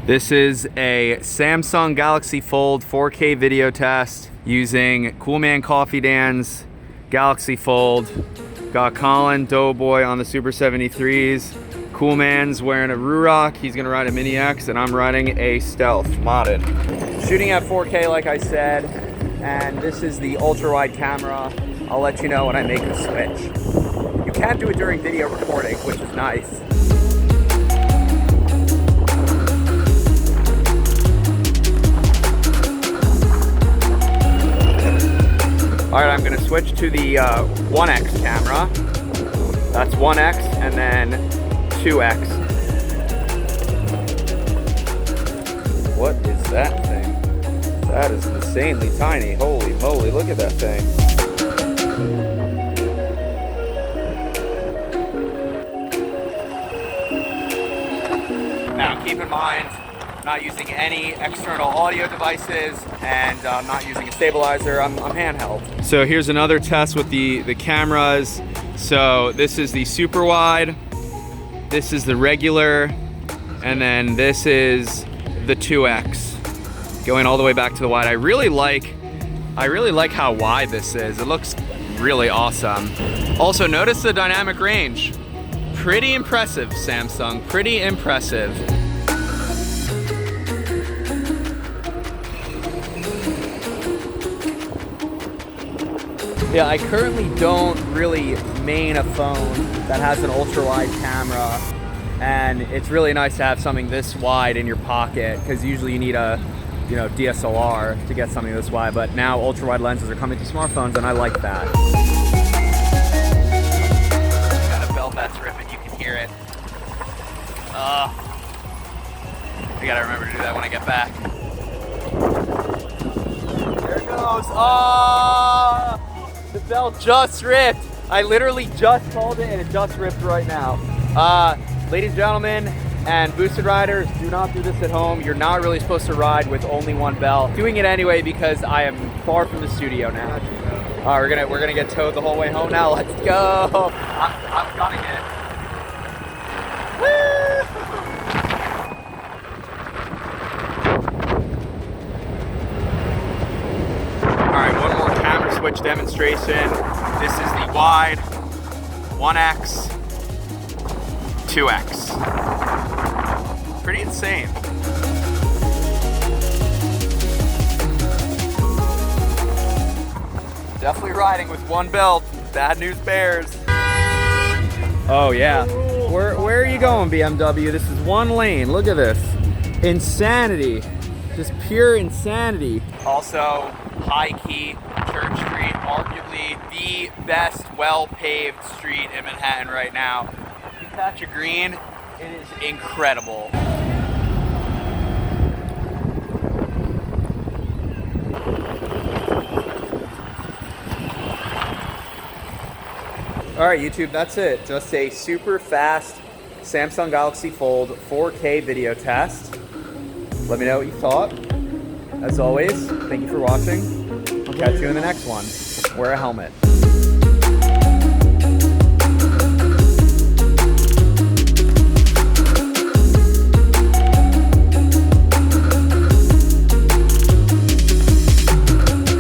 This is a Samsung Galaxy Fold 4K video test using Coolman Coffee Dan's Galaxy Fold. Got Colin Doughboy on the Super 73s. Coolman's wearing a Ruroc. He's gonna ride a Mini X, and I'm riding a Stealth modded. Shooting at 4K, like I said, and this is the ultra wide camera. I'll let you know when I make the switch. You can't do it during video recording, which is nice. All right, I'm gonna switch to the 1X camera. That's 1X and then 2X. What is that thing? That is insanely tiny. Holy moly, look at that thing. Now keep in mind, I'm not using any external audio devices, and I'm not using a stabilizer. I'm handheld. So here's another test with the cameras. So this is the super wide, this is the regular, and then this is the 2X, going all the way back to the wide. I really like how wide this is. It looks really awesome. Also, notice the dynamic range. Pretty impressive, Samsung, pretty impressive. Yeah, I currently don't really main a phone that has an ultra wide camera, and it's really nice to have something this wide in your pocket, because usually you need a DSLR to get something this wide, but now ultra wide lenses are coming to smartphones, and I like that. Got a belt that's ripping, you can hear it. I gotta remember to do that when I get back. There it goes. The belt just ripped. I literally just called it and it just ripped right now. Ladies and gentlemen, and boosted riders, do not do this at home. You're not really supposed to ride with only one belt. Doing it anyway because I am far from the studio now. We're gonna get towed the whole way home now. Let's go. I'm gonna get it. Switch demonstration. This is the wide, 1X, 2X. Pretty insane. Definitely riding with one belt. Bad news bears. Oh yeah. Where are you going, BMW? This is one lane. Look at this. Insanity. Just pure insanity. Also, high key. Church Street, arguably the best well-paved street in Manhattan right now. If you catch a green, it is incredible. All right, YouTube, that's it. Just a super fast Samsung Galaxy Fold 4K video test. Let me know what you thought. As always, thank you for watching. Catch you in the next one. Wear a helmet.